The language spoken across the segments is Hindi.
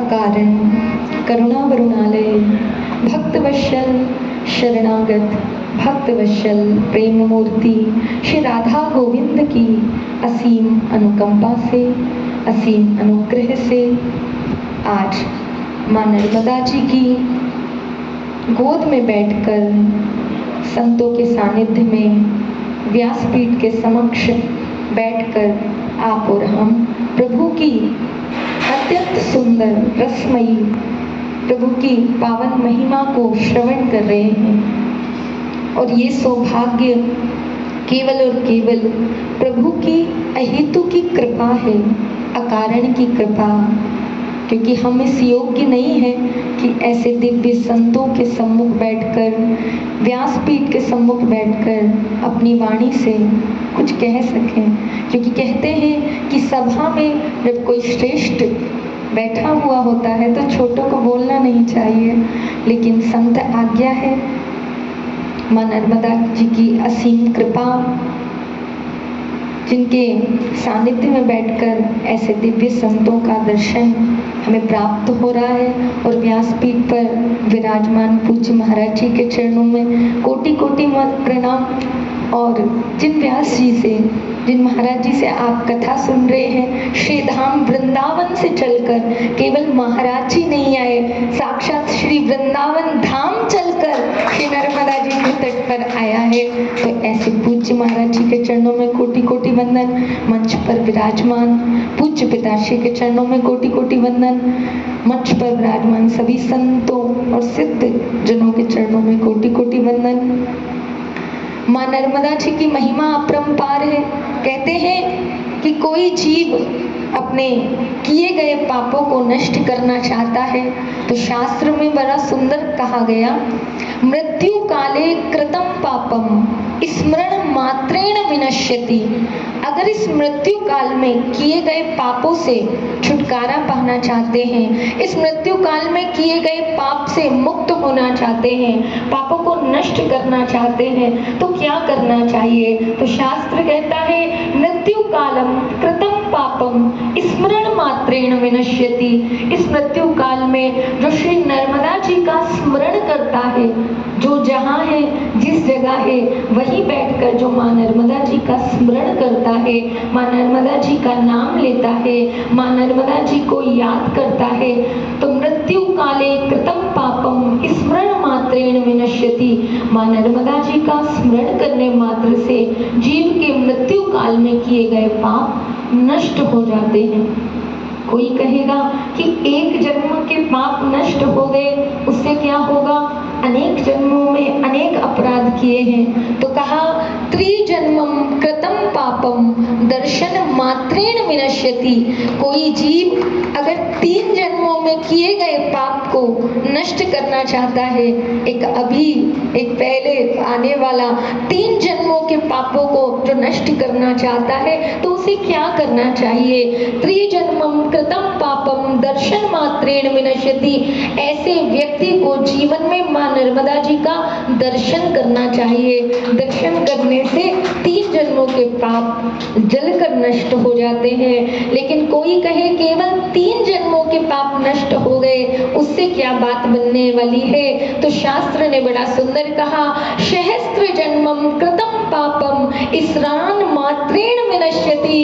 अकारण करुणा वरुणालय भक्तवत्सल शरणागत भक्तवत्सल प्रेम मूर्ति श्री राधा गोविंद की असीम अनुकंपा से, असीम अनुग्रह से आज माँ नर्मदा जी की गोद में बैठकर संतों के सानिध्य में व्यासपीठ के समक्ष बैठकर आप और हम प्रभु की अत्यंत सुंदर रसमयी प्रभु की पावन महिमा को श्रवण कर रहे हैं। और ये सौभाग्य केवल और केवल प्रभु की अहेतु की कृपा है, अकारण की कृपा, क्योंकि हम इस योग्य नहीं है कि ऐसे दिव्य संतों के सम्मुख बैठकर, व्यासपीठ के सम्मुख बैठकर अपनी वाणी से कुछ कह सकें। क्योंकि कहते हैं कि सभा में जब कोई श्रेष्ठ बैठा हुआ होता है तो छोटों को बोलना नहीं चाहिए, लेकिन संत आज्ञा है। माँ नर्मदा जी की असीम कृपा, जिनके सानिध्य में बैठकर ऐसे दिव्य संतों का दर्शन हमें प्राप्त हो रहा है, और व्यासपीठ पर विराजमान पूज्य महाराज जी के चरणों में कोटि कोटि प्रणाम। और जिन व्यास जी से, जिन महाराज जी से आप कथा सुन रहे हैं, श्री धाम वृंदावन से चलकर, केवल महाराज जी नहीं आए, साक्षात श्री वृंदावन धाम चलकर श्री नर्मदा जी के तट पर आया है। तो ऐसे पूज्य महाराज जी के चरणों में कोटि कोटि वंदन। मंच पर विराजमान पूज्य पिताश्री के चरणों में कोटि कोटि वंदन। मंच पर विराजमान सभी संतों और सिद्ध जनों के चरणों में कोटि कोटि वंदन। माँ नर्मदा जी की महिमा अपरंपार है। कहते हैं कि कोई जीव अपने किए गए पापों को नष्ट करना चाहता है तो शास्त्र में बड़ा सुंदर कहा गया, मृत्यु काले कृतम पापम स्मरण मात्रेण विनश्यति। अगर इस मृत्यु काल में किए गए पापों से छुटकारा पाना चाहते हैं, इस मृत्यु काल में किए गए पाप से मुक्त होना चाहते हैं, पापों को नष्ट करना चाहते हैं, तो क्या करना चाहिए? तो शास्त्र कहता है, मृत्यु कालम कृतम पापम स्मरण मात्रेण विनश्यति। इस मृत्यु काल में जो श्री नर्मदा जी का स्मरण करता है, जो जहाँ है, जिस जगह है, वहीं बैठकर जो माँ नर्मदा जी का स्मरण करता है, माँ नर्मदा जी का नाम लेता है, माँ नर्मदा जी को याद करता है, तो मृत्यु काले कृतम पापम स्मरण मात्रेण विनश्यति। माँ नर्मदा जी का स्मरण करने मात्र से जीव के मृत्यु काल में किए गए पाप नष्ट हो जाते हैं। कोई कहेगा कि एक जन्म के पाप नष्ट हो गए, उससे क्या होगा? अनेक जन्मों में अनेक अपराध किए हैं, तो कहा त्रिजन्मम कृतम पापम दर्शन मात्रेण विनश्यति। कोई जीव अगर 3 जन्मों में किए गए पाप को नष्ट करना चाहता है, एक पहले आने वाला 3 जन्मों के पापों को जो नष्ट करना चाहता है, तो उसे क्या करना चाहिए? त्रिजन्मम कृतम पापम दर्शन मात्रेण विनश्यति। ऐसे व्यक्ति को जीवन में माँ नर्मदा जी का दर्शन करना चाहिए। दर्शन करने से 3 जन्मों के पाप जलकर नष्ट हो जाते हैं। लेकिन कोई कहे केवल 3 जन्मों के पाप नष्ट हो गए, उससे क्या बात बनने वाली है? तो शास्त्र ने बड़ा सुंदर कहा, सहस्त्र जन्मम कृतम पापम स्नान मात्रेण विनश्यति।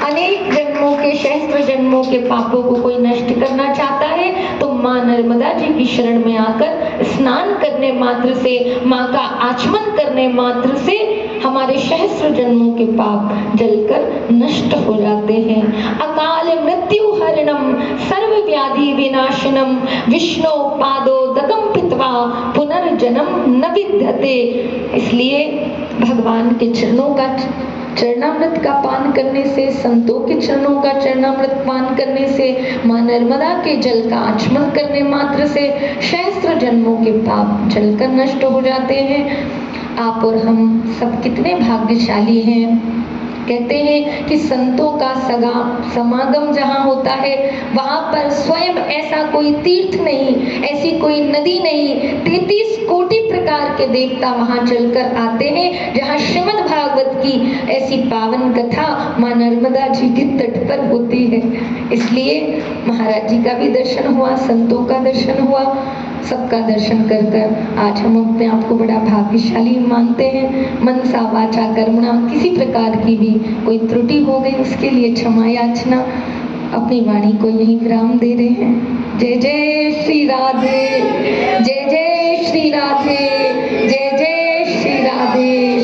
अनेक जन्मों के, सहस्त्र जन्मों के पापों को कोई नष्ट करना चाहता है तो माँ नर्मदा जी की शरण में आकर स्नान करने मात्र से, माँ का आचमन करने मात्र से हमारे सहस्त्र जन्मों के पाप जलकर नष्ट हो जाते हैं। अकाल मृत्यु हरणम सर्व व्याधि विनाशनम विष्णु पादो दगम पित्वा पुनर्जन्म न विद्यते। इसलिए भगवान के चरणों का, चरणामृत का पान करने से, संतों के चरणों का चरणामृत पान करने से, माँ नर्मदा के जल का आचमन करने मात्र से सहस्त्र जन्मों के पाप जलकर नष्ट हो जाते हैं। आप और हम सब कितने भाग्यशाली हैं कहते हैं कि संतों का समागम जहाँ होता है वहाँ पर स्वयं ऐसा कोई तीर्थ नहीं, ऐसी कोई नदी नहीं, 33 कोटि प्रकार के देवता वहाँ चलकर आते हैं, जहाँ श्रीमद् भागवत की ऐसी पावन कथा माँ नर्मदा जी के तट पर होती है। इसलिए महाराज जी का भी दर्शन हुआ, संतों का दर्शन हुआ, सबका दर्शन कर कर आज हम अपने आप को बड़ा भाग्यशाली मानते हैं। मनसा वाचा कर्मणा किसी प्रकार की भी कोई त्रुटि हो गई उसके लिए क्षमा याचना। अपनी वाणी को यहीं विराम दे रहे हैं। जय जय श्री राधे, जय जय श्री राधे, जय जय श्री राधे।